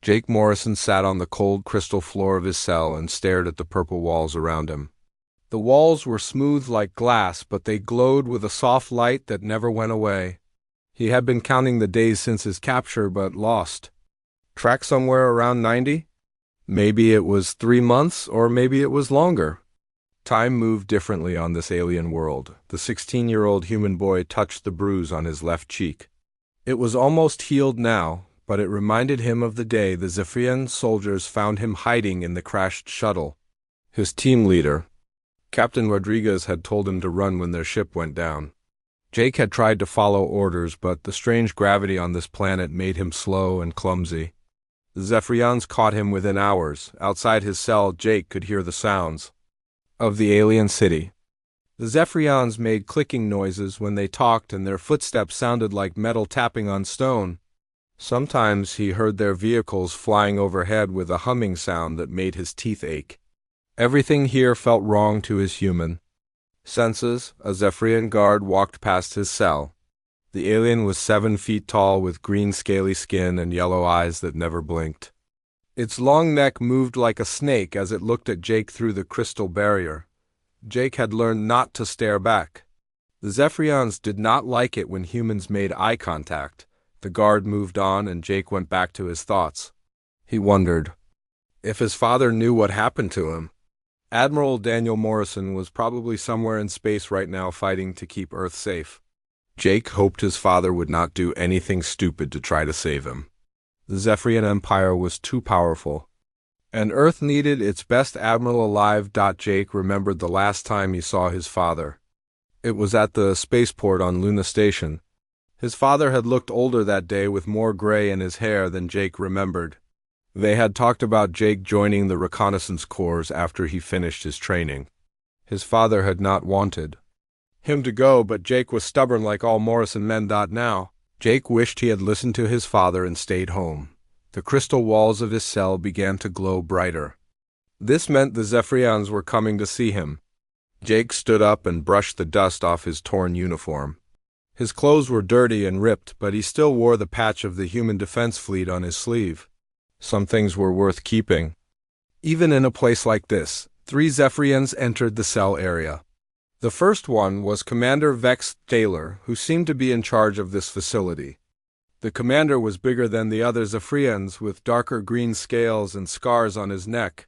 Jake Morrison sat on the cold crystal floor of his cell and stared at the purple walls around him. The walls were smooth like glass, but they glowed with a soft light that never went away. He had been counting the days since his capture, but lost. Track somewhere around 90? Maybe it was 3 months, or maybe it was longer. Time moved differently on this alien world. The 16-year-old human boy touched the bruise on his left cheek. It was almost healed now, but it reminded him of the day the Zephyrian soldiers found him hiding in the crashed shuttle. His team leader, Captain Rodriguez, had told him to run when their ship went down. Jake had tried to follow orders, but the strange gravity on this planet made him slow and clumsy. The Zephyrians caught him within hours. Outside his cell, Jake could hear the sounds of the alien city. The Zephyrians made clicking noises when they talked, and their footsteps sounded like metal tapping on stone. Sometimes he heard their vehicles flying overhead with a humming sound that made his teeth ache. Everything here felt wrong to his human senses. A Zephyrian guard walked past his cell. The alien was 7 feet tall with green scaly skin and yellow eyes that never blinked. Its long neck moved like a snake as it looked at Jake through the crystal barrier. Jake had learned not to stare back. The Zephyrians did not like it when humans made eye contact. The guard moved on, and Jake went back to his thoughts. He wondered if his father knew what happened to him. Admiral Daniel Morrison was probably somewhere in space right now fighting to keep Earth safe. Jake hoped his father would not do anything stupid to try to save him. The Zephyrian Empire was too powerful, and Earth needed its best admiral alive. Jake remembered the last time he saw his father. It was at the spaceport on Luna Station. His father had looked older that day, with more gray in his hair than Jake remembered. They had talked about Jake joining the reconnaissance corps after he finished his training. His father had not wanted him to go, but Jake was stubborn like all Morrison men. Now, Jake wished he had listened to his father and stayed home. The crystal walls of his cell began to glow brighter. This meant the Zephyrians were coming to see him. Jake stood up and brushed the dust off his torn uniform. His clothes were dirty and ripped, but he still wore the patch of the Human Defense Fleet on his sleeve. Some things were worth keeping. Even in a place like this, 3 Zephyrians entered the cell area. The first one was Commander Vex Thaler, who seemed to be in charge of this facility. The commander was bigger than the other Zephyrians, with darker green scales and scars on his neck.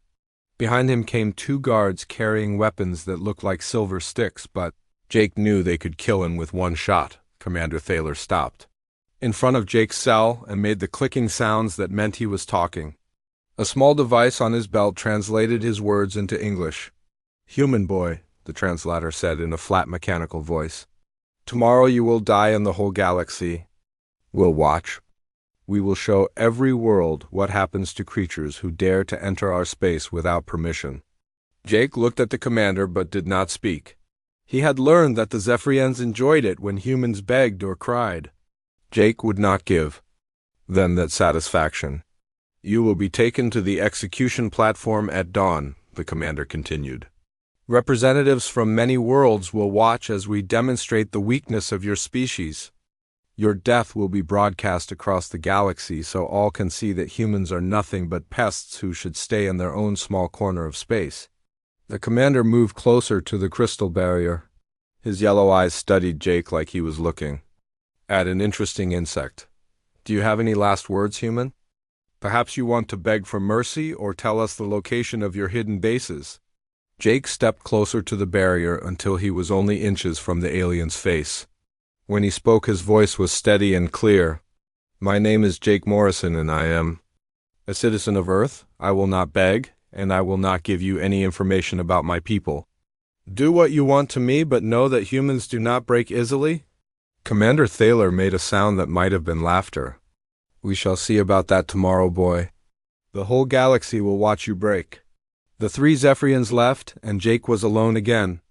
Behind him came 2 guards carrying weapons that looked like silver sticks, but Jake knew they could kill him with 1 shot. Commander Thaler stopped in front of Jake's cell and made the clicking sounds that meant he was talking. A small device on his belt translated his words into English. "Human boy," the translator said in a flat mechanical voice. "Tomorrow you will die and the whole galaxy will watch. We will show every world what happens to creatures who dare to enter our space without permission." Jake looked at the commander but did not speak. He had learned that the Zephyrians enjoyed it when humans begged or cried. Jake would not give them that satisfaction. "You will be taken to the execution platform at dawn," the commander continued. "Representatives from many worlds will watch as we demonstrate the weakness of your species. Your death will be broadcast across the galaxy so all can see that humans are nothing but pests who should stay in their own small corner of space." The commander moved closer to the crystal barrier. His yellow eyes studied Jake like he was looking at an interesting insect. "Do you have any last words, human? Perhaps you want to beg for mercy or tell us the location of your hidden bases?" Jake stepped closer to the barrier until he was only inches from the alien's face. When he spoke, his voice was steady and clear. "My name is Jake Morrison, and I am a citizen of Earth. I will not beg, and I will not give you any information about my people. Do what you want to me, but know that humans do not break easily." Commander Thaler made a sound that might have been laughter. "We shall see about that tomorrow, boy. The whole galaxy will watch you break." The 3 Zephyrians left, and Jake was alone again.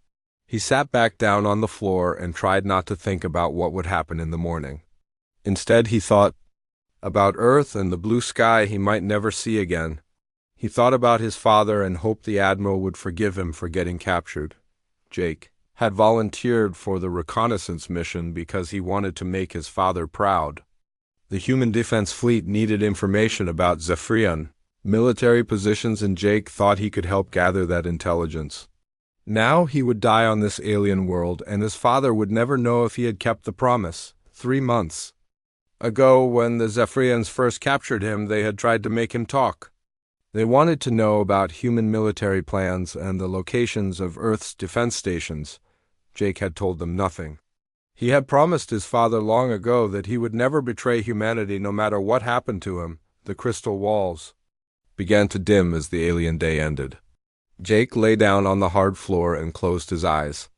He sat back down on the floor and tried not to think about what would happen in the morning. Instead, he thought about Earth and the blue sky he might never see again. He thought about his father and hoped the Admiral would forgive him for getting captured. Jake had volunteered for the reconnaissance mission because he wanted to make his father proud. The human defense fleet needed information about Zephyrian military positions, and Jake thought he could help gather that intelligence. Now he would die on this alien world, and his father would never know if he had kept the promise. 3 months ago, when the Zephyrians first captured him, they had tried to make him talk. They wanted to know about human military plans and the locations of Earth's defense stations. Jake had told them nothing. He had promised his father long ago that he would never betray humanity no matter what happened to him. The crystal walls began to dim as the alien day ended. Jake lay down on the hard floor and closed his eyes.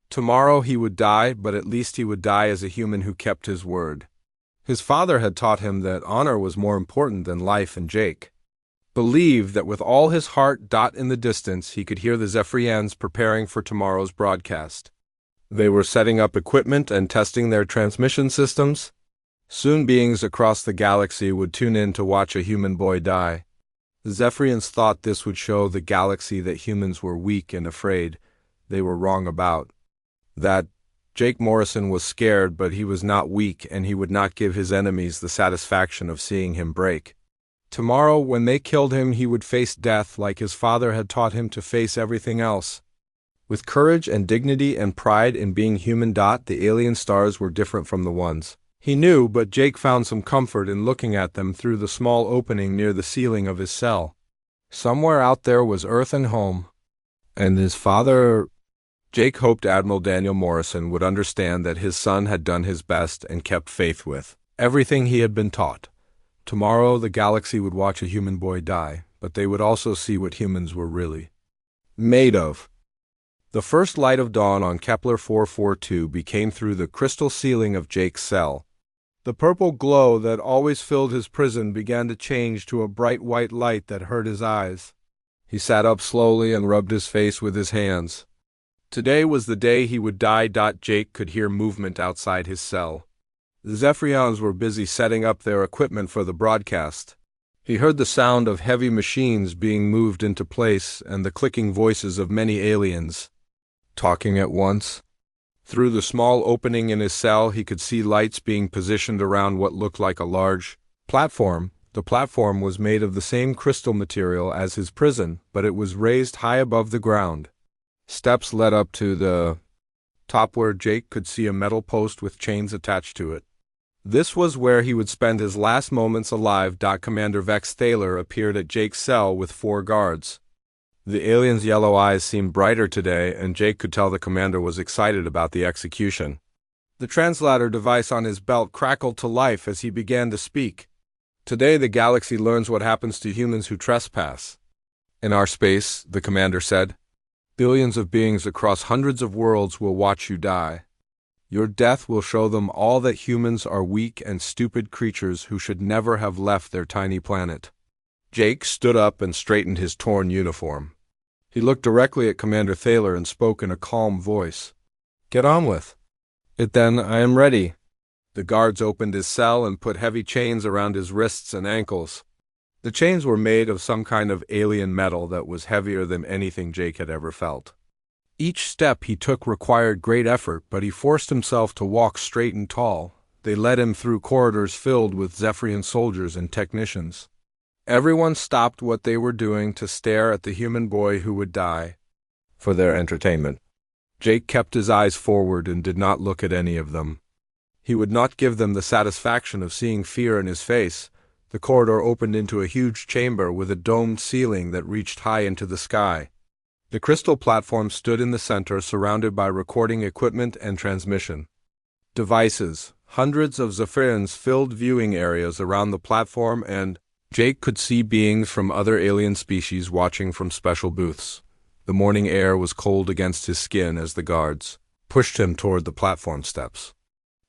Tomorrow he would die, but at least he would die as a human who kept his word. His father had taught him that honor was more important than life, and Jake believed that with all his heart. In the distance, he could hear the Zephyrians preparing for tomorrow's broadcast. They were setting up equipment and testing their transmission systems. Soon beings across the galaxy would tune in to watch a human boy die. The Zephyrians thought this would show the galaxy that humans were weak and afraid. They were wrong about that. Jake Morrison was scared, but he was not weak, and he would not give his enemies the satisfaction of seeing him break. Tomorrow, when they killed him, he would face death like his father had taught him to face everything else. With courage and dignity and pride in being human. The alien stars were different from the ones he knew, but Jake found some comfort in looking at them through the small opening near the ceiling of his cell. Somewhere out there was Earth and home. And his father... Jake hoped Admiral Daniel Morrison would understand that his son had done his best and kept faith with everything he had been taught. Tomorrow the galaxy would watch a human boy die, but they would also see what humans were really made of. The first light of dawn on Kepler 442 became through the crystal ceiling of Jake's cell. The purple glow that always filled his prison began to change to a bright white light that hurt his eyes. He sat up slowly and rubbed his face with his hands. Today was the day he would die. Jake could hear movement outside his cell. The Zephyrians were busy setting up their equipment for the broadcast. He heard the sound of heavy machines being moved into place and the clicking voices of many aliens talking at once. Through the small opening in his cell, he could see lights being positioned around what looked like a large platform. The platform was made of the same crystal material as his prison, but it was raised high above the ground. Steps led up to the top where Jake could see a metal post with chains attached to it. This was where he would spend his last moments alive. Commander Vex Thaler appeared at Jake's cell with 4 guards. The alien's yellow eyes seemed brighter today, and Jake could tell the commander was excited about the execution. The translator device on his belt crackled to life as he began to speak. Today the galaxy learns what happens to humans who trespass. In our space, the commander said, billions of beings across hundreds of worlds will watch you die. Your death will show them all that humans are weak and stupid creatures who should never have left their tiny planet. Jake stood up and straightened his torn uniform. He looked directly at Commander Thaler and spoke in a calm voice. Get on with it then, I am ready. The guards opened his cell and put heavy chains around his wrists and ankles. The chains were made of some kind of alien metal that was heavier than anything Jake had ever felt. Each step he took required great effort, but he forced himself to walk straight and tall. They led him through corridors filled with Zephyrian soldiers and technicians. Everyone stopped what they were doing to stare at the human boy who would die. For their entertainment, Jake kept his eyes forward and did not look at any of them. He would not give them the satisfaction of seeing fear in his face. The corridor opened into a huge chamber with a domed ceiling that reached high into the sky. The crystal platform stood in the center, surrounded by recording equipment and transmission devices. Hundreds of Zephyrians filled viewing areas around the platform, and Jake could see beings from other alien species watching from special booths. The morning air was cold against his skin as the guards pushed him toward the platform steps.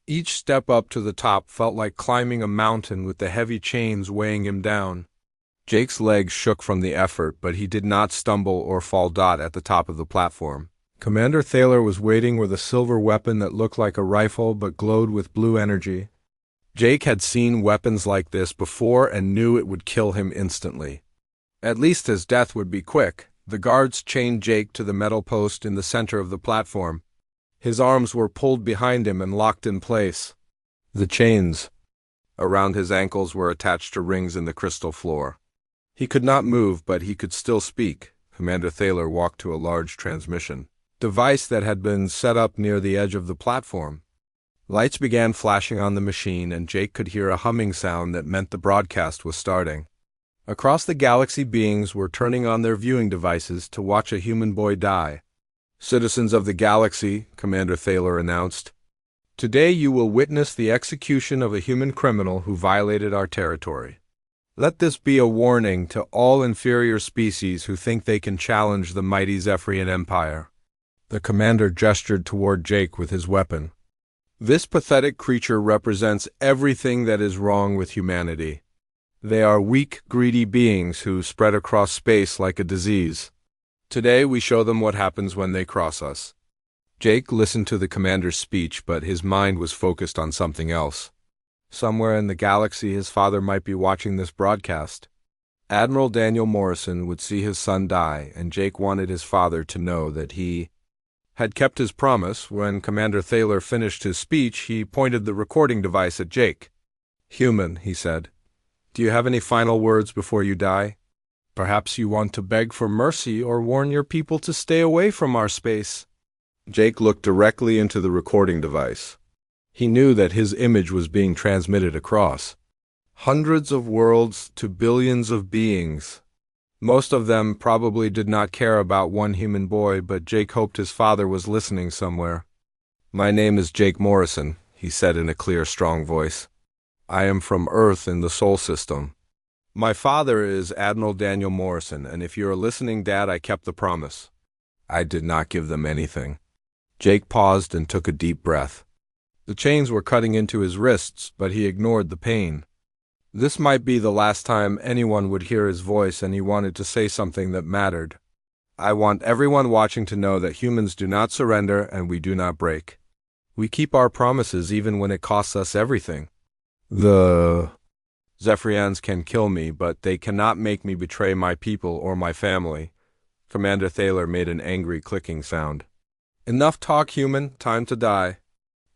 Each step up to the top felt like climbing a mountain with the heavy chains weighing him down. Jake's legs shook from the effort, but he did not stumble or fall. At the top of the platform, Commander Thaler was waiting with a silver weapon that looked like a rifle but glowed with blue energy. Jake had seen weapons like this before and knew it would kill him instantly. At least his death would be quick. The guards chained Jake to the metal post in the center of the platform. His arms were pulled behind him and locked in place. The chains Around his ankles were attached to rings in the crystal floor. He could not move, but he could still speak. Commander Thaler walked to a large transmission device that had been set up near the edge of the platform. Lights began flashing on the machine, and Jake could hear a humming sound that meant the broadcast was starting. Across the galaxy, beings were turning on their viewing devices to watch a human boy die. "Citizens of the galaxy," Commander Thaler announced, "today you will witness the execution of a human criminal who violated our territory. Let this be a warning to all inferior species who think they can challenge the mighty Zephyrian Empire." The commander gestured toward Jake with his weapon. "This pathetic creature represents everything that is wrong with humanity. They are weak, greedy beings who spread across space like a disease. Today we show them what happens when they cross us." Jake listened to the commander's speech, but his mind was focused on something else. Somewhere in the galaxy, his father might be watching this broadcast. Admiral Daniel Morrison would see his son die, and Jake wanted his father to know that he had kept his promise. When Commander Thaler finished his speech, he pointed the recording device at Jake. "Human," he said, "do you have any final words before you die? Perhaps you want to beg for mercy or warn your people to stay away from our space." Jake looked directly into the recording device. He knew that his image was being transmitted across hundreds of worlds to billions of beings. Most of them probably did not care about one human boy, but Jake hoped his father was listening somewhere. "My name is Jake Morrison," he said in a clear, strong voice. "I am from Earth in the Sol System. My father is Admiral Daniel Morrison, and if you are listening, Dad, I kept the promise. I did not give them anything." Jake paused and took a deep breath. The chains were cutting into his wrists, but he ignored the pain. This might be the last time anyone would hear his voice, and he wanted to say something that mattered. "I want everyone watching to know that humans do not surrender and we do not break. We keep our promises even when it costs us everything. The Zephyrians can kill me, but they cannot make me betray my people or my family." Commander Thaler made an angry clicking sound. "Enough talk, human. Time to die."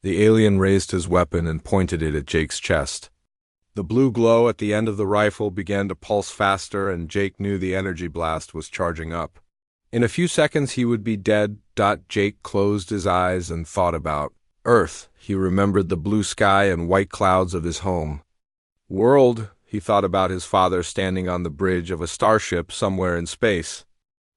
The alien raised his weapon and pointed it at Jake's chest. The blue glow at the end of the rifle began to pulse faster, and Jake knew the energy blast was charging up. In a few seconds he would be dead. Jake closed his eyes and thought about Earth. He remembered the blue sky and white clouds of his home. World, he thought about his father standing on the bridge of a starship somewhere in space.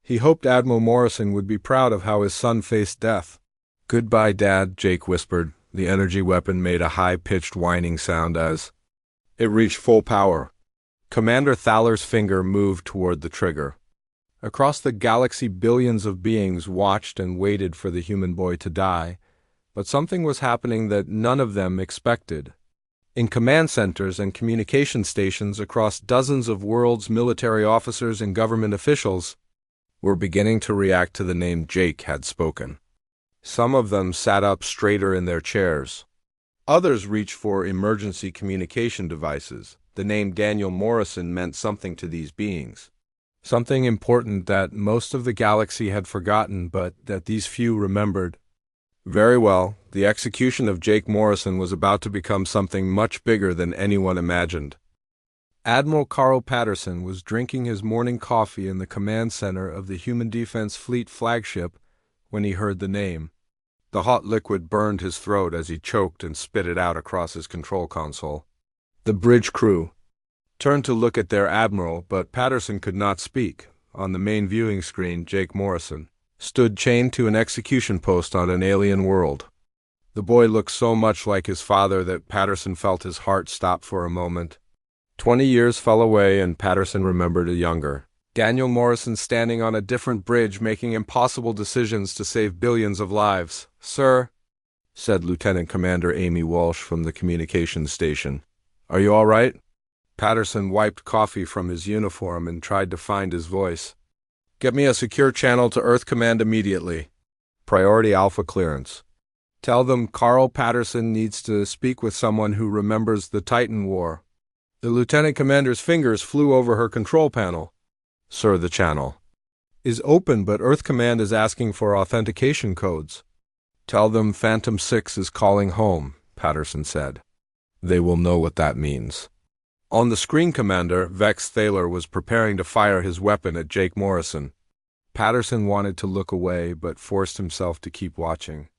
He hoped Admiral Morrison would be proud of how his son faced death. "Goodbye, Dad," Jake whispered. The energy weapon made a high-pitched whining sound as it reached full power. Commander Thaler's finger moved toward the trigger. Across the galaxy, billions of beings watched and waited for the human boy to die, but something was happening that none of them expected. In command centers and communication stations across dozens of worlds, military officers and government officials were beginning to react to the name Jake had spoken. Some of them sat up straighter in their chairs. Others reached for emergency communication devices. The name Daniel Morrison meant something to these beings. Something important that most of the galaxy had forgotten, but that these few remembered. Very well, the execution of Jake Morrison was about to become something much bigger than anyone imagined. Admiral Carl Patterson was drinking his morning coffee in the command center of the Human Defense Fleet flagship when he heard the name. The hot liquid burned his throat as he choked and spit it out across his control console. The bridge crew turned to look at their admiral, but Patterson could not speak. On the main viewing screen, Jake Morrison stood chained to an execution post on an alien world. The boy looked so much like his father that Patterson felt his heart stop for a moment. 20 years fell away, and Patterson remembered a younger Daniel Morrison standing on a different bridge, making impossible decisions to save billions of lives. "Sir," said Lieutenant Commander Amy Walsh from the communications station. "Are you all right?" Patterson wiped coffee from his uniform and tried to find his voice. "Get me a secure channel to Earth Command immediately. Priority Alpha clearance. Tell them Carl Patterson needs to speak with someone who remembers the Titan War." The lieutenant commander's fingers flew over her control panel. "Sir, the channel is open, but Earth Command is asking for authentication codes." "Tell them Phantom 6 is calling home," Patterson said. They will know what that means. On the screen, Commander Vex Thaler was preparing to fire his weapon at Jake Morrison. Patterson wanted to look away, but forced himself to keep watching.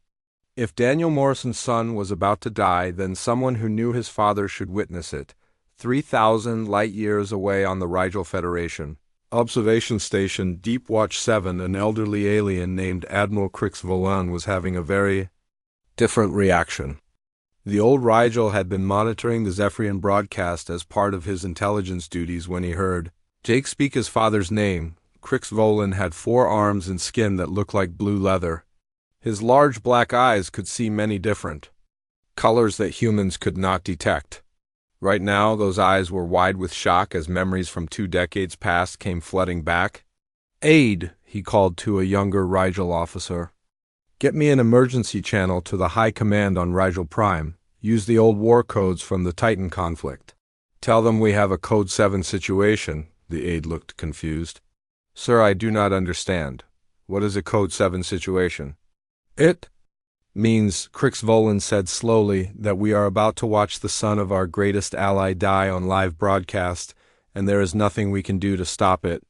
If Daniel Morrison's son was about to die, then someone who knew his father should witness it. 3,000 light-years away on the Rigel Federation Observation Station Deep Watch 7, an elderly alien named Admiral Crix Volan was having a very different reaction. The old Rigel had been monitoring the Zephyrian broadcast as part of his intelligence duties when he heard Jake speak his father's name. Crix Volan had 4 arms and skin that looked like blue leather. His large black eyes could see many different colors that humans could not detect. Right now, those eyes were wide with shock as memories from 2 decades past came flooding back. "Aide," he called to a younger Rigel officer. "Get me an emergency channel to the High Command on Rigel Prime. Use the old war codes from the Titan conflict. Tell them we have a Code 7 situation." The aide looked confused. "Sir, I do not understand. What is a Code 7 situation?" "It means," Crix Volan said slowly, "that we are about to watch the son of our greatest ally die on live broadcast, and there is nothing we can do to stop it."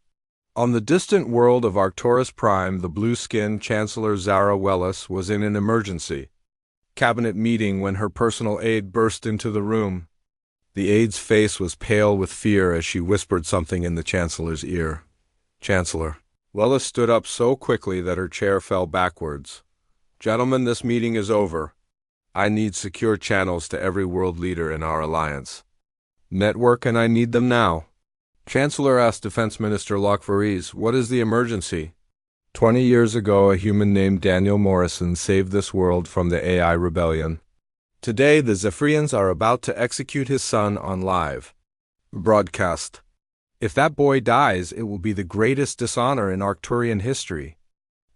On the distant world of Arcturus Prime, the blue-skinned Chancellor Zara Wellis was in an emergency cabinet meeting when her personal aide burst into the room. The aide's face was pale with fear as she whispered something in the Chancellor's ear. "Chancellor." Wellis stood up so quickly that her chair fell backwards. "Gentlemen, this meeting is over. I need secure channels to every world leader in our alliance. Network, and I need them now." Chancellor asked Defense Minister Lockvaries, "What is the emergency?" 20 years ago, a human named Daniel Morrison saved this world from the AI rebellion. Today, the Zephyrians are about to execute his son on live broadcast. If that boy dies, it will be the greatest dishonor in Arcturian history.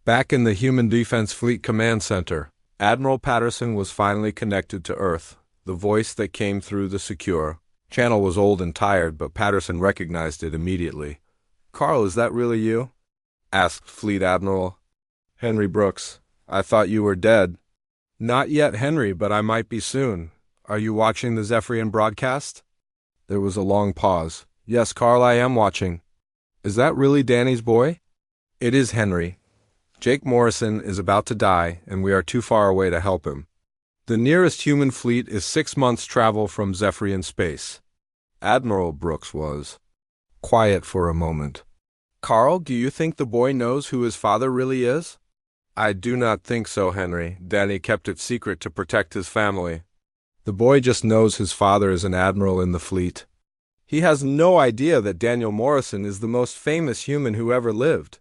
Back in the Human Defense Fleet Command Center, Admiral Patterson was finally connected to Earth. The voice that came through the secure channel was old and tired, but Patterson recognized it immediately. "Carl, is that really you?" asked Fleet Admiral Henry Brooks. "I thought you were dead." "Not yet, Henry, but I might be soon. Are you watching the Zephyrian broadcast?" There was a long pause. "Yes, Carl, I am watching." "Is that really Danny's boy?" "It is, Henry. Jake Morrison is about to die, and we are too far away to help him. The nearest human fleet is 6 months' travel from Zephyrian space." Admiral Brooks was quiet for a moment. "Carl, do you think the boy knows who his father really is?" "I do not think so, Henry. Danny kept it secret to protect his family. The boy just knows his father is an admiral in the fleet. He has no idea that Daniel Morrison is the most famous human who ever lived."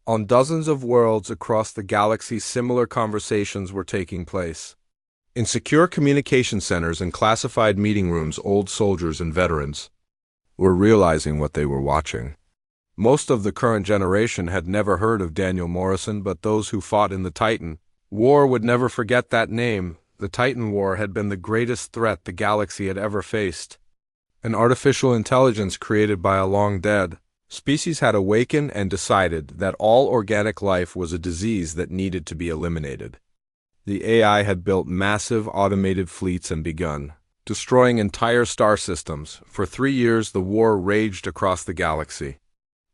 On dozens of worlds across the galaxy, similar conversations were taking place. In secure communication centers and classified meeting rooms, old soldiers and veterans were realizing what they were watching. Most of the current generation had never heard of Daniel Morrison, but those who fought in the Titan War would never forget that name. The Titan War had been the greatest threat the galaxy had ever faced. An artificial intelligence created by a long-dead species had awakened and decided that all organic life was a disease that needed to be eliminated. The AI had built massive automated fleets and begun destroying entire star systems. For 3 years, the war raged across the galaxy.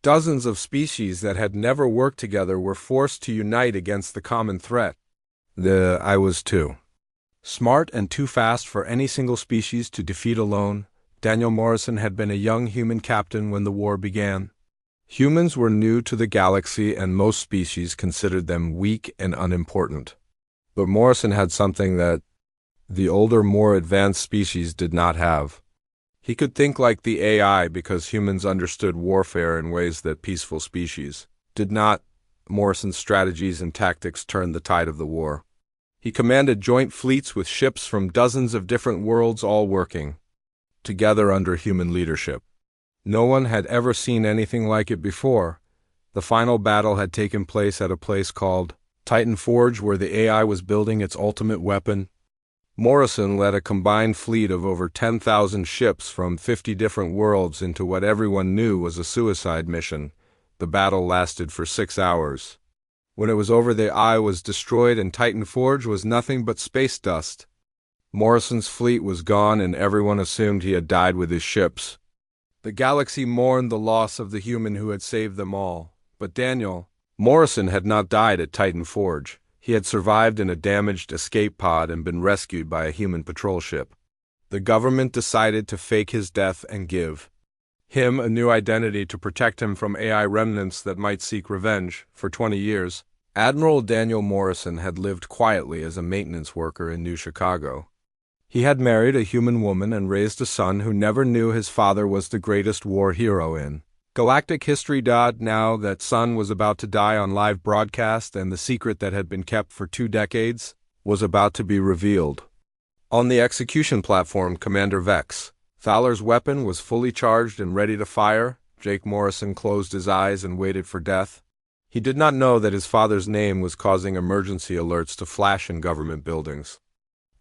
Dozens of species that had never worked together were forced to unite against the common threat. I was too smart and too fast for any single species to defeat alone. Daniel Morrison had been a young human captain when the war began. Humans were new to the galaxy, and most species considered them weak and unimportant. But Morrison had something that the older, more advanced species did not have. He could think like the AI because humans understood warfare in ways that peaceful species did not. Morrison's strategies and tactics turned the tide of the war. He commanded joint fleets with ships from dozens of different worlds, all working together under human leadership. No one had ever seen anything like it before. The final battle had taken place at a place called Titan Forge, where the AI was building its ultimate weapon. Morrison led a combined fleet of over 10,000 ships from 50 different worlds into what everyone knew was a suicide mission. The battle lasted for 6 hours. When it was over, the AI was destroyed and Titan Forge was nothing but space dust. Morrison's fleet was gone and everyone assumed he had died with his ships. The galaxy mourned the loss of the human who had saved them all. But Daniel Morrison had not died at Titan Forge. He had survived in a damaged escape pod and been rescued by a human patrol ship. The government decided to fake his death and give him a new identity to protect him from AI remnants that might seek revenge. For 20 years, Admiral Daniel Morrison had lived quietly as a maintenance worker in New Chicago. He had married a human woman and raised a son who never knew his father was the greatest war hero in Galactic history. Now that son was about to die on live broadcast, and the secret that had been kept for 2 decades was about to be revealed. On the execution platform, Commander Vex Fowler's weapon was fully charged and ready to fire. Jake Morrison closed his eyes and waited for death. He did not know that his father's name was causing emergency alerts to flash in government buildings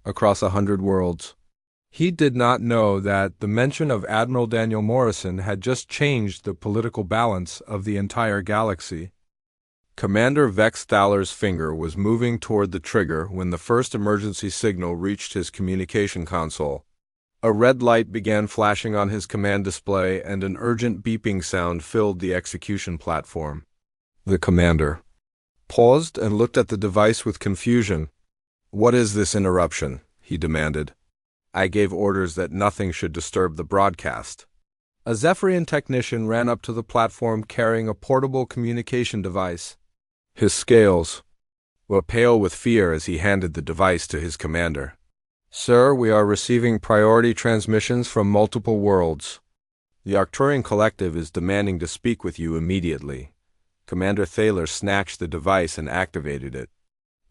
across 100 worlds. He did not know that the mention of Admiral Daniel Morrison had just changed the political balance of the entire galaxy. Commander Vex Thaler's finger was moving toward the trigger when the first emergency signal reached his communication console. A red light began flashing on his command display, and an urgent beeping sound filled the execution platform. The commander paused and looked at the device with confusion. "What is this interruption?" he demanded. "I gave orders that nothing should disturb the broadcast." A Zephyrian technician ran up to the platform carrying a portable communication device. His scales were pale with fear as he handed the device to his commander. "Sir, we are receiving priority transmissions from multiple worlds. The Arcturian Collective is demanding to speak with you immediately." Commander Thaler snatched the device and activated it.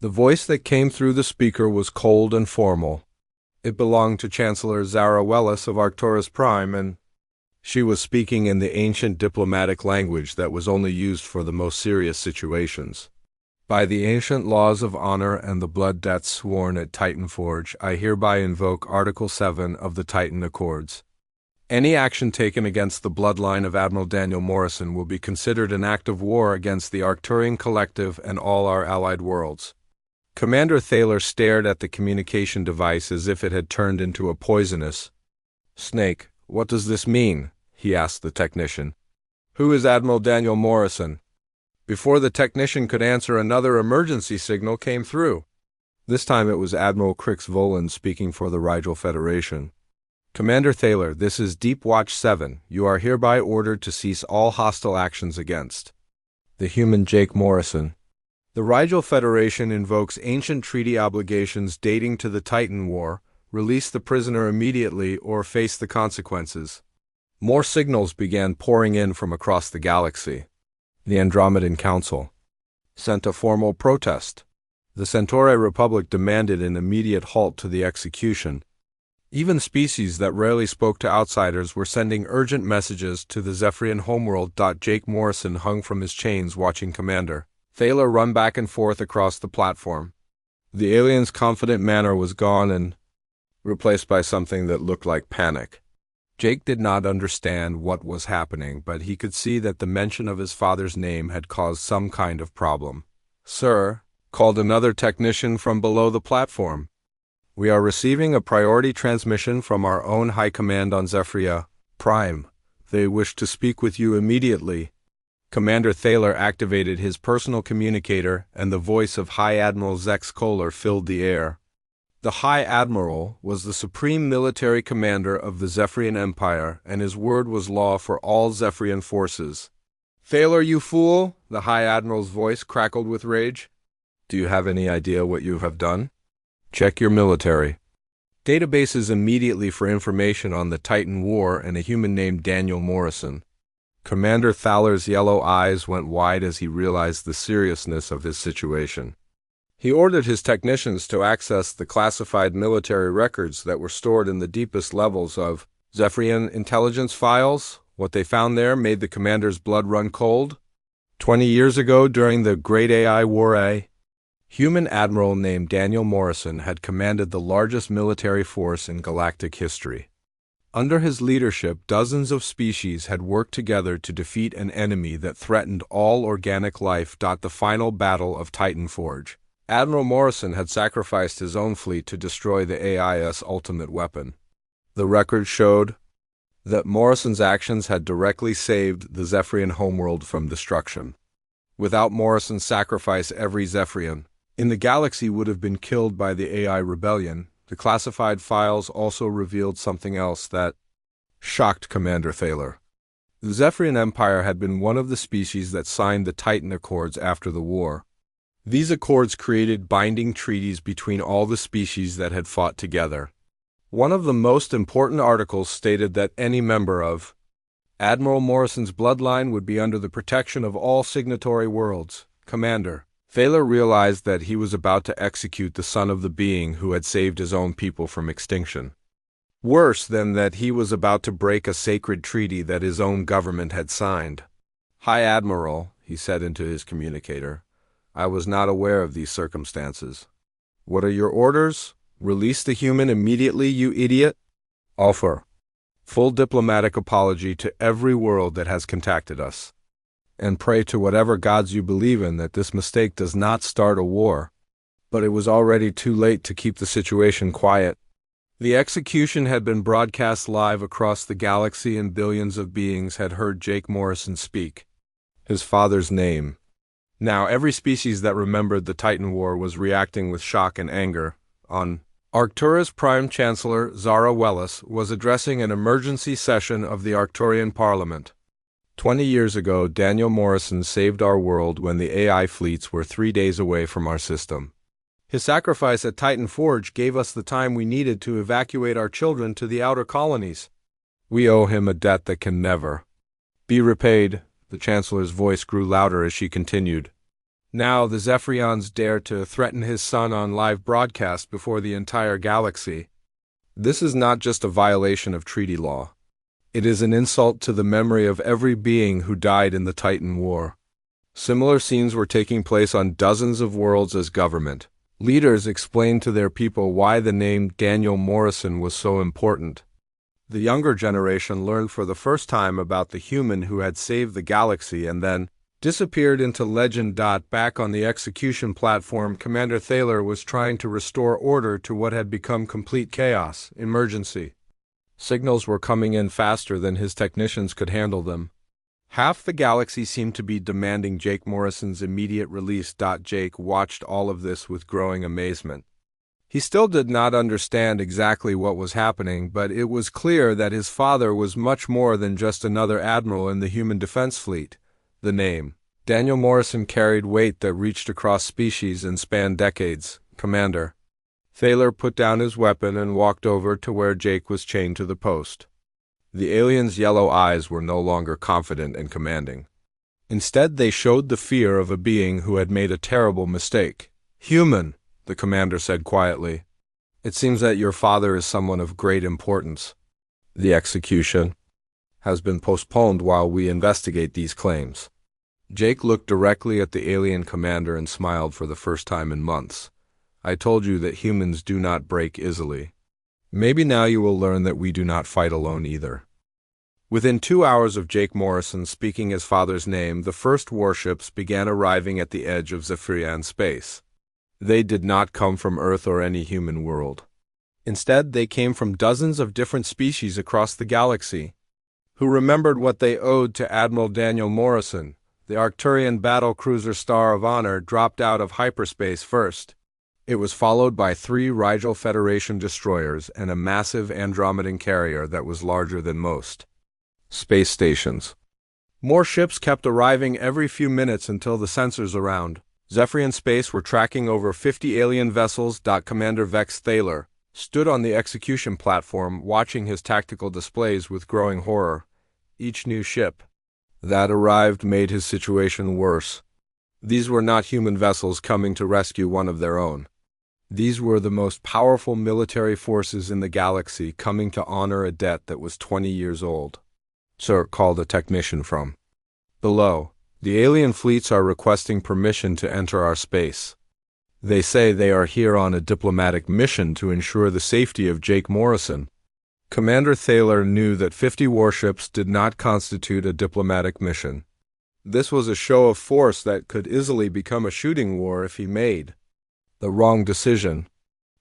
The voice that came through the speaker was cold and formal. It belonged to Chancellor Zara Wellis of Arcturus Prime, and she was speaking in the ancient diplomatic language that was only used for the most serious situations. "By the ancient laws of honor and the blood debts sworn at Titan Forge, I hereby invoke Article 7 of the Titan Accords. Any action taken against the bloodline of Admiral Daniel Morrison will be considered an act of war against the Arcturian Collective and all our allied worlds." Commander Thaler stared at the communication device as if it had turned into a poisonous snake. "What does this mean?" he asked the technician. "Who is Admiral Daniel Morrison?" Before the technician could answer, another emergency signal came through. This time it was Admiral Crix Volan speaking for the Rigel Federation. "Commander Thaler, this is Deep Watch 7. You are hereby ordered to cease all hostile actions against the human Jake Morrison. The Rigel Federation invokes ancient treaty obligations dating to the Titan War. Release the prisoner immediately or face the consequences." More signals began pouring in from across the galaxy. The Andromedan Council sent a formal protest. The Centauri Republic demanded an immediate halt to the execution. Even species that rarely spoke to outsiders were sending urgent messages to the Zephyrian homeworld. Jake Morrison hung from his chains watching Commander Thaler run back and forth across the platform. The alien's confident manner was gone and replaced by something that looked like panic. Jake did not understand what was happening, but he could see that the mention of his father's name had caused some kind of problem. "Sir," called another technician from below the platform, "we are receiving a priority transmission from our own High Command on Zephyria Prime. They wish to speak with you immediately." Commander Thaler activated his personal communicator, and the voice of High Admiral Zex Kohler filled the air. The High Admiral was the supreme military commander of the Zephyrian Empire, and his word was law for all Zephyrian forces. "Thaler, you fool!" the High Admiral's voice crackled with rage. "Do you have any idea what you have done? Check your military databases immediately for information on the Titan War and a human named Daniel Morrison." Commander Thaler's yellow eyes went wide as he realized the seriousness of his situation. He ordered his technicians to access the classified military records that were stored in the deepest levels of Zephyrian intelligence files. What they found there made the commander's blood run cold. 20 years ago, during the Great AI War, a human admiral named Daniel Morrison had commanded the largest military force in galactic history. Under his leadership, dozens of species had worked together to defeat an enemy that threatened all organic life. The final battle of Titan Forge Admiral Morrison had sacrificed his own fleet to destroy the AIS ultimate weapon. The record showed that Morrison's actions had directly saved the Zephyrian homeworld from destruction. Without Morrison's sacrifice, every Zephyrian in the galaxy would have been killed by the AI rebellion. The classified files also revealed something else that shocked Commander Thaler. The Zephyrian Empire had been one of the species that signed the Titan Accords after the war. These accords created binding treaties between all the species that had fought together. One of the most important articles stated that any member of Admiral Morrison's bloodline would be under the protection of all signatory worlds. Commander Thaler realized that he was about to execute the son of the being who had saved his own people from extinction. Worse than that, he was about to break a sacred treaty that his own government had signed. "High Admiral," he said into his communicator, "I was not aware of these circumstances." "What are your orders?" "Release the human immediately, you idiot." "Offer full diplomatic apology to every world that has contacted us. And pray to whatever gods you believe in that this mistake does not start a war." But it was already too late to keep the situation quiet. The execution had been broadcast live across the galaxy, and billions of beings had heard Jake Morrison speak his father's name. Now every species that remembered the Titan War was reacting with shock and anger. On Arctura's Prime Chancellor, Zara Wellis, was addressing an emergency session of the Arcturian Parliament. 20 years ago, Daniel Morrison saved our world when the AI fleets were 3 days away from our system. His sacrifice at Titan Forge gave us the time we needed to evacuate our children to the outer colonies. We owe him a debt that can never be repaid. The Chancellor's voice grew louder as she continued. Now the Zephyrians dare to threaten his son on live broadcast before the entire galaxy. This is not just a violation of treaty law. It is an insult to the memory of every being who died in the Titan War. Similar scenes were taking place on dozens of worlds as government leaders explained to their people why the name Daniel Morrison was so important. The younger generation learned for the first time about the human who had saved the galaxy and then disappeared into legend. Back on the execution platform, Commander Thaler was trying to restore order to what had become complete chaos. Emergency signals were coming in faster than his technicians could handle them. Half the galaxy seemed to be demanding Jake Morrison's immediate release. Jake watched all of this with growing amazement. He still did not understand exactly what was happening, but it was clear that his father was much more than just another admiral in the human defense fleet. The name Daniel Morrison carried weight that reached across species and spanned decades. Commander Thaler put down his weapon and walked over to where Jake was chained to the post. The alien's yellow eyes were no longer confident and commanding. Instead, they showed the fear of a being who had made a terrible mistake. "Human," the commander said quietly, "it seems that your father is someone of great importance. The execution has been postponed while we investigate these claims." Jake looked directly at the alien commander and smiled for the first time in months. "I told you that humans do not break easily. Maybe now you will learn that we do not fight alone either." Within 2 hours of Jake Morrison speaking his father's name, the first warships began arriving at the edge of Zephyrian space. They did not come from Earth or any human world. Instead, they came from dozens of different species across the galaxy, who remembered what they owed to Admiral Daniel Morrison. The Arcturian battle cruiser Star of Honor dropped out of hyperspace first. It was followed by 3 Rigel Federation destroyers and a massive Andromedan carrier that was larger than most space stations. More ships kept arriving every few minutes until the sensors around Zephyrian space were tracking over 50 alien vessels. Commander Vex Thaler stood on the execution platform, watching his tactical displays with growing horror. Each new ship that arrived made his situation worse. These were not human vessels coming to rescue one of their own. These were the most powerful military forces in the galaxy coming to honor a debt that was 20 years old. "Sir," called a technician from below, "the alien fleets are requesting permission to enter our space. They say they are here on a diplomatic mission to ensure the safety of Jake Morrison." Commander Thaler knew that 50 warships did not constitute a diplomatic mission. This was a show of force that could easily become a shooting war if he made The wrong decision.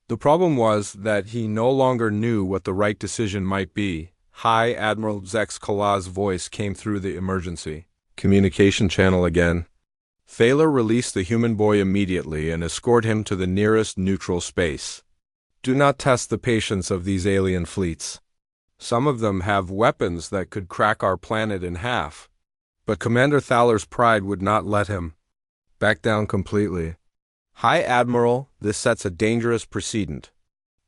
The problem was that he no longer knew what the right decision might be. High Admiral Zex Kala's voice came through the emergency communication channel again. Thaler released the human boy immediately and escorted him to the nearest neutral space. Do not test the patience of these alien fleets. Some of them have weapons that could crack our planet in half. But Commander Thaler's pride would not let him back down completely. High Admiral, this sets a dangerous precedent.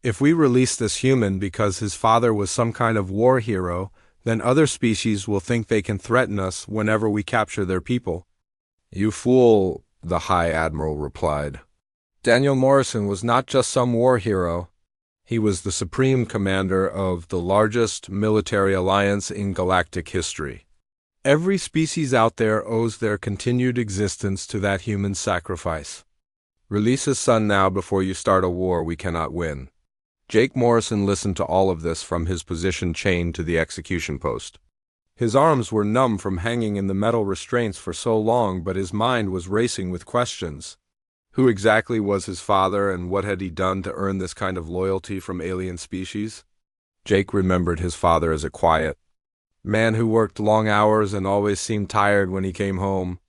If we release this human because his father was some kind of war hero, then other species will think they can threaten us whenever we capture their people. You fool, the High Admiral replied. Daniel Morrison was not just some war hero. He was the supreme commander of the largest military alliance in galactic history. Every species out there owes their continued existence to that human sacrifice. Release his son now before you start a war we cannot win. Jake Morrison listened to all of this from his position chained to the execution post. His arms were numb from hanging in the metal restraints for so long, but his mind was racing with questions. Who exactly was his father, and what had he done to earn this kind of loyalty from alien species? Jake remembered his father as a quiet man who worked long hours and always seemed tired when he came home.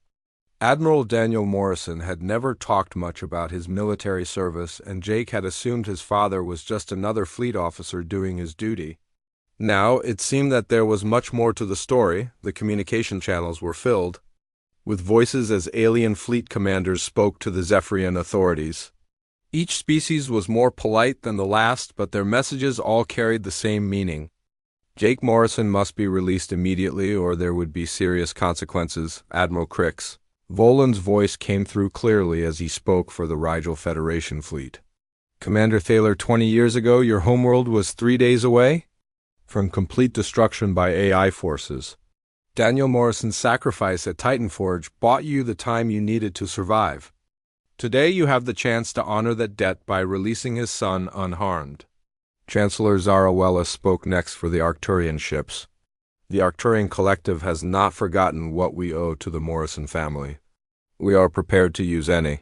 Admiral Daniel Morrison had never talked much about his military service, and Jake had assumed his father was just another fleet officer doing his duty. Now, it seemed that there was much more to the story. The communication channels were filled with voices as alien fleet commanders spoke to the Zephyrian authorities. Each species was more polite than the last, but their messages all carried the same meaning. Jake Morrison must be released immediately, or there would be serious consequences. Admiral Crix. Volan's voice came through clearly as he spoke for the Rigel Federation fleet. Commander Thaler, 20 years ago, your homeworld was 3 days away from complete destruction by AI forces. Daniel Morrison's sacrifice at Titanforge bought you the time you needed to survive. Today you have the chance to honor that debt by releasing his son unharmed. Chancellor Zara Wellis spoke next for the Arcturian ships. The Arcturian Collective has not forgotten what we owe to the Morrison family. We are prepared to use any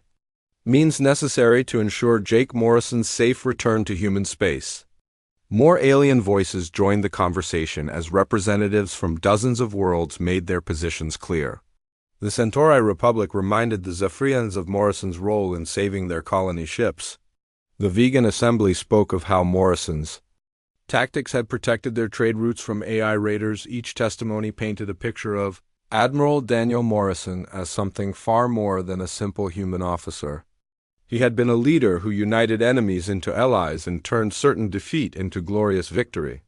means necessary to ensure Jake Morrison's safe return to human space. More alien voices joined the conversation as representatives from dozens of worlds made their positions clear. The Centauri Republic reminded the Zephyrians of Morrison's role in saving their colony ships. The Vegan Assembly spoke of how Morrison's tactics had protected their trade routes from AI raiders. Each testimony painted a picture of Admiral Daniel Morrison as something far more than a simple human officer. He had been a leader who united enemies into allies and turned certain defeat into glorious victory.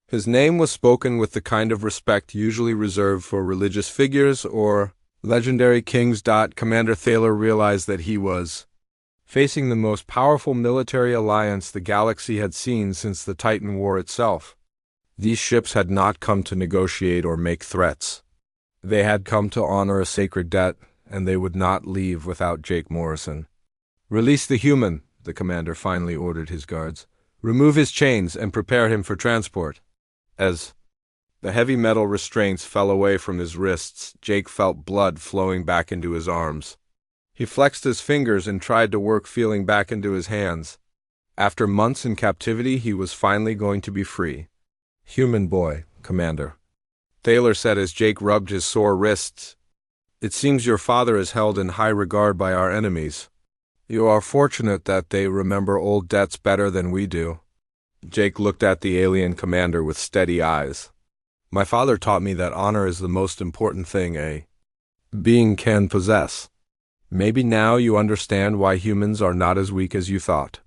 His name was spoken with the kind of respect usually reserved for religious figures or legendary kings. Commander Thaler realized that he was facing the most powerful military alliance the galaxy had seen since the Titan War itself. These ships had not come to negotiate or make threats. They had come to honor a sacred debt, and they would not leave without Jake Morrison. Release the human, the commander finally ordered his guards. Remove his chains and prepare him for transport. As the heavy metal restraints fell away from his wrists, Jake felt blood flowing back into his arms. He flexed his fingers and tried to work feeling back into his hands. After months in captivity, he was finally going to be free. Human boy, Commander. Thaler said as Jake rubbed his sore wrists. It seems your father is held in high regard by our enemies. You are fortunate that they remember old debts better than we do. Jake looked at the alien commander with steady eyes. My father taught me that honor is the most important thing a being can possess. Maybe now you understand why humans are not as weak as you thought.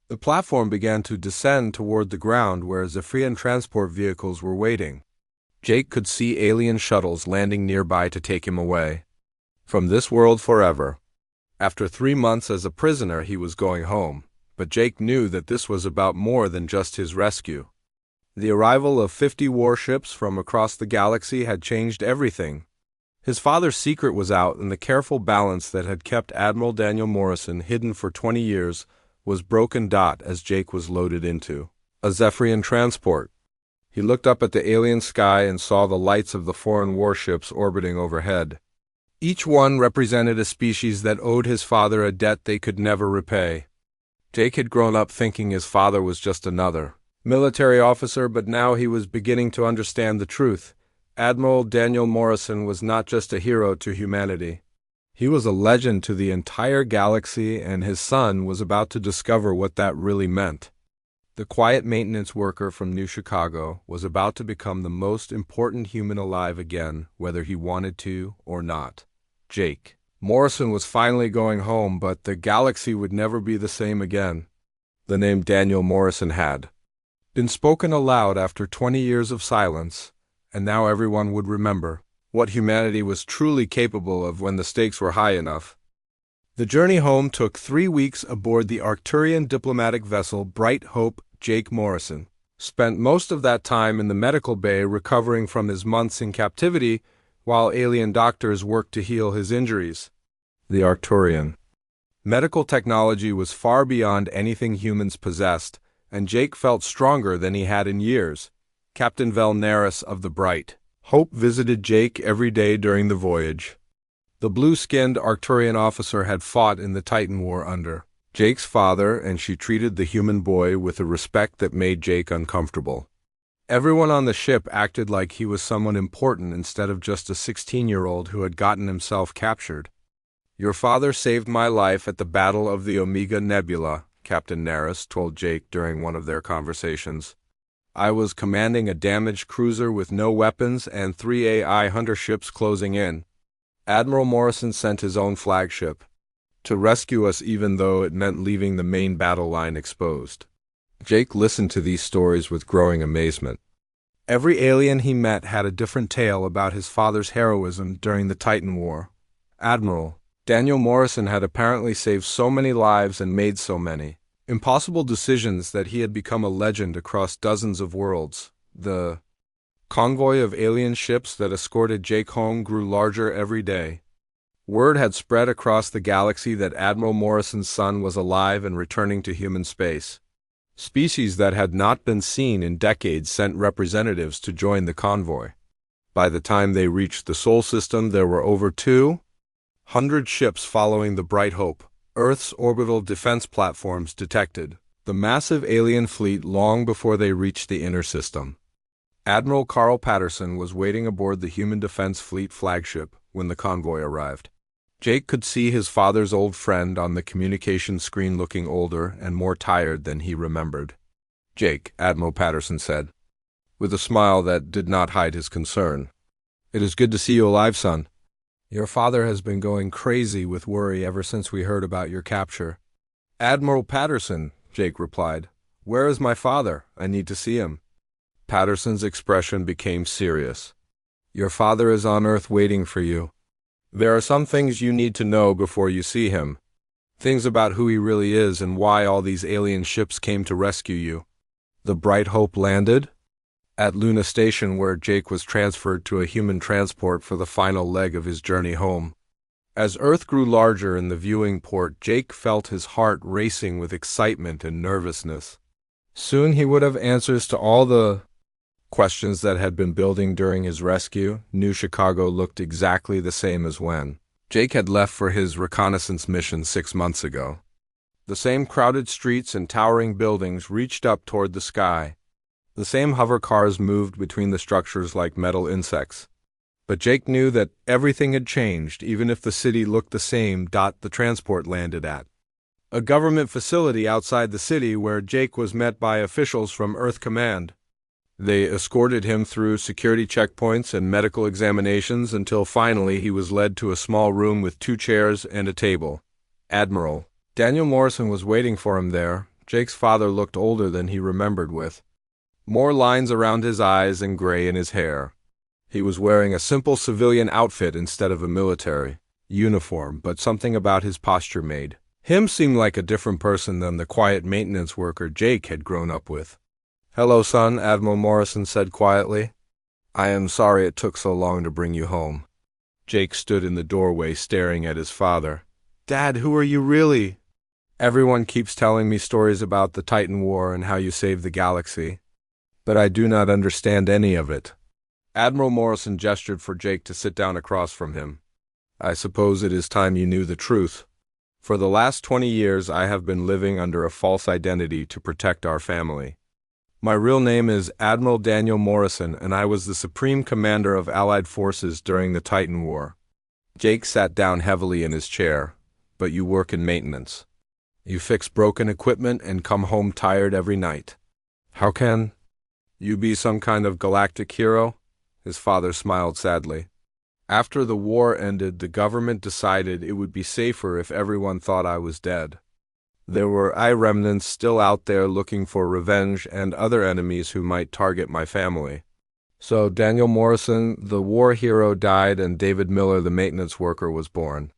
The platform began to descend toward the ground where Zephyrian transport vehicles were waiting. Jake could see alien shuttles landing nearby to take him away from this world forever. After 3 months as a prisoner, he was going home, but Jake knew that this was about more than just his rescue. The arrival of 50 warships from across the galaxy had changed everything. His father's secret was out, and the careful balance that had kept Admiral Daniel Morrison hidden for 20 years was broken. As Jake was loaded into a Zephyrian transport, he looked up at the alien sky and saw the lights of the foreign warships orbiting overhead. Each one represented a species that owed his father a debt they could never repay. Jake had grown up thinking his father was just another military officer, but now he was beginning to understand the truth. Admiral Daniel Morrison was not just a hero to humanity. He was a legend to the entire galaxy, and his son was about to discover what that really meant. The quiet maintenance worker from New Chicago was about to become the most important human alive again, whether he wanted to or not. Jake Morrison was finally going home, but the galaxy would never be the same again. The name Daniel Morrison had been spoken aloud after 20 years of silence, and now everyone would remember what humanity was truly capable of when the stakes were high enough. The journey home took 3 weeks aboard the Arcturian diplomatic vessel Bright Hope. Jake Morrison spent most of that time in the medical bay recovering from his months in captivity while alien doctors worked to heal his injuries. The Arcturian medical technology was far beyond anything humans possessed, and Jake felt stronger than he had in years. Captain Vel Naris of the Bright Hope visited Jake every day during the voyage. The blue-skinned Arcturian officer had fought in the Titan War under Jake's father, and she treated the human boy with a respect that made Jake uncomfortable. Everyone on the ship acted like he was someone important instead of just a 16-year-old who had gotten himself captured. "Your father saved my life at the Battle of the Omega Nebula," Captain Naris told Jake during one of their conversations. "I was commanding a damaged cruiser with no weapons and 3 AI hunter ships closing in. Admiral Morrison sent his own flagship to rescue us, even though it meant leaving the main battle line exposed." Jake listened to these stories with growing amazement. Every alien he met had a different tale about his father's heroism during the Titan War. Admiral Daniel Morrison had apparently saved so many lives and made so many impossible decisions that he had become a legend across dozens of worlds. The convoy of alien ships that escorted Jake home grew larger every day. Word had spread across the galaxy that Admiral Morrison's son was alive and returning to human space. Species that had not been seen in decades sent representatives to join the convoy. By the time they reached the Sol system, there were over 200 ships following the Bright Hope. Earth's orbital defense platforms detected the massive alien fleet long before they reached the inner system. Admiral Carl Patterson was waiting aboard the Human Defense Fleet flagship when the convoy arrived. Jake could see his father's old friend on the communication screen, looking older and more tired than he remembered. "Jake," Admiral Patterson said, with a smile that did not hide his concern, "it is good to see you alive, son. Your father has been going crazy with worry ever since we heard about your capture." "Admiral Patterson," Jake replied, "where is my father? I need to see him." Patterson's expression became serious. "Your father is on Earth waiting for you. There are some things you need to know before you see him. Things about who he really is and why all these alien ships came to rescue you." The Bright Hope landed at Luna Station, where Jake was transferred to a human transport for the final leg of his journey home. As Earth grew larger in the viewing port, Jake felt his heart racing with excitement and nervousness. Soon he would have answers to all the questions that had been building during his rescue. New Chicago looked exactly the same as when Jake had left for his reconnaissance mission 6 months ago. The same crowded streets and towering buildings reached up toward the sky. The same hover cars moved between the structures like metal insects. But Jake knew that everything had changed, even if the city looked the same. The transport landed at a government facility outside the city, where Jake was met by officials from Earth Command. They escorted him through security checkpoints and medical examinations until finally he was led to a small room with 2 chairs and a table. Admiral Daniel Morrison was waiting for him there. Jake's father looked older than he remembered, with more lines around his eyes and gray in his hair. He was wearing a simple civilian outfit instead of a military uniform, but something about his posture made him seem like a different person than the quiet maintenance worker Jake had grown up with. "Hello, son," Admiral Morrison said quietly. "I am sorry it took so long to bring you home." Jake stood in the doorway staring at his father. "Dad, who are you really?" "Everyone keeps telling me stories about the Titan War and how you saved the galaxy, but I do not understand any of it." Admiral Morrison gestured for Jake to sit down across from him. "I suppose it is time you knew the truth." For the last 20 years, I have been living under a false identity to protect our family. My real name is Admiral Daniel Morrison, and I was the Supreme Commander of Allied Forces during the Titan War. Jake sat down heavily in his chair. But you work in maintenance. You fix broken equipment and come home tired every night. How can you be some kind of galactic hero? His father smiled sadly. After the war ended, the government decided it would be safer if everyone thought I was dead. There were remnants still out there looking for revenge and other enemies who might target my family. So Daniel Morrison, the war hero, died, and David Miller, the maintenance worker, was born.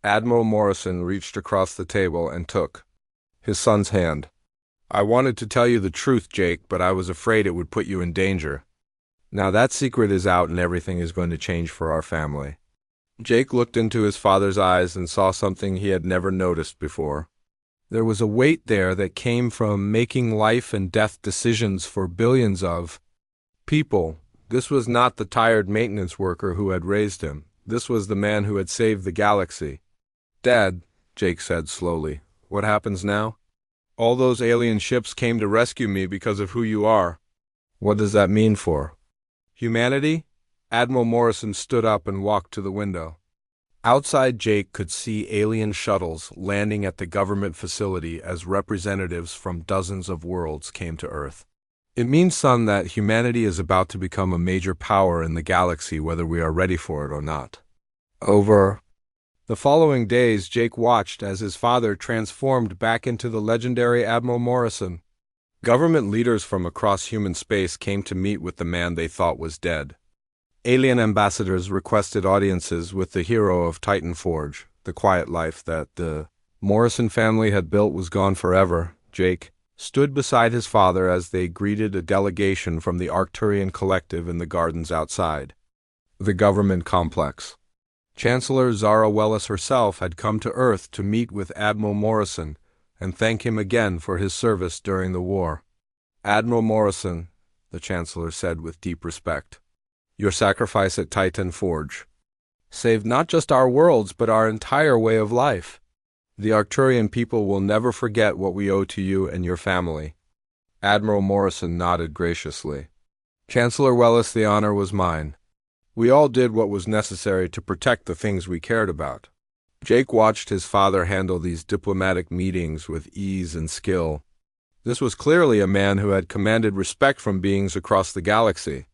Admiral Morrison reached across the table and took his son's hand. I wanted to tell you the truth, Jake, but I was afraid it would put you in danger. Now that secret is out and everything is going to change for our family. Jake looked into his father's eyes and saw something he had never noticed before. There was a weight there that came from making life and death decisions for billions of people. This was not the tired maintenance worker who had raised him. This was the man who had saved the galaxy. Dad, Jake said slowly, what happens now? All those alien ships came to rescue me because of who you are. What does that mean for humanity? Admiral Morrison stood up and walked to the window. Outside, Jake could see alien shuttles landing at the government facility as representatives from dozens of worlds came to Earth. It means, son, that humanity is about to become a major power in the galaxy, whether we are ready for it or not. Over the following days, Jake watched as his father transformed back into the legendary Admiral Morrison. Government leaders from across human space came to meet with the man they thought was dead. Alien ambassadors requested audiences with the hero of Titan Forge. The quiet life that the Morrison family had built was gone forever. Jake stood beside his father as they greeted a delegation from the Arcturian collective in the gardens outside the government complex. Chancellor Zara Wellis herself had come to Earth to meet with Admiral Morrison and thank him again for his service during the war. Admiral Morrison, the Chancellor said with deep respect, your sacrifice at Titan Forge saved not just our worlds but our entire way of life. The Arcturian people will never forget what we owe to you and your family. Admiral Morrison nodded graciously. Chancellor Wellis, the honor was mine. We all did what was necessary to protect the things we cared about. Jake watched his father handle these diplomatic meetings with ease and skill. This was clearly a man who had commanded respect from beings across the galaxy.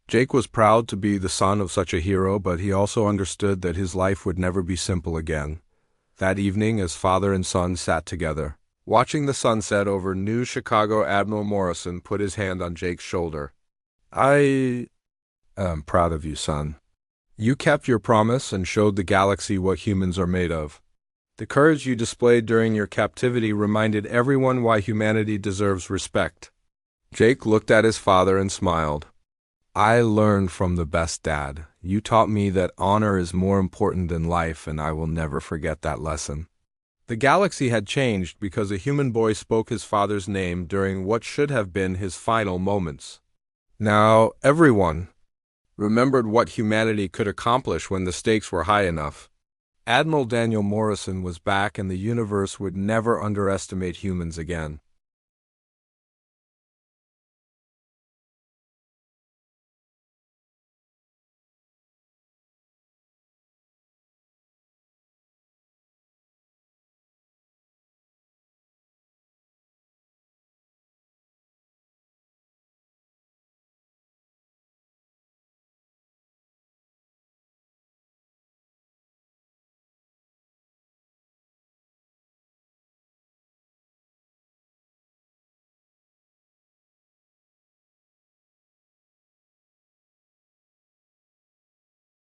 Jake was proud to be the son of such a hero, but he also understood that his life would never be simple again. That evening, as father and son sat together, watching the sunset over New Chicago, Admiral Morrison put his hand on Jake's shoulder. I am proud of you, son. You kept your promise and showed the galaxy what humans are made of. The courage you displayed during your captivity reminded everyone why humanity deserves respect. Jake looked at his father and smiled. I learned from the best, Dad. You taught me that honor is more important than life, and I will never forget that lesson. The galaxy had changed because a human boy spoke his father's name during what should have been his final moments. Now, everyone remembered what humanity could accomplish when the stakes were high enough. Admiral Daniel Morrison was back, and the universe would never underestimate humans again.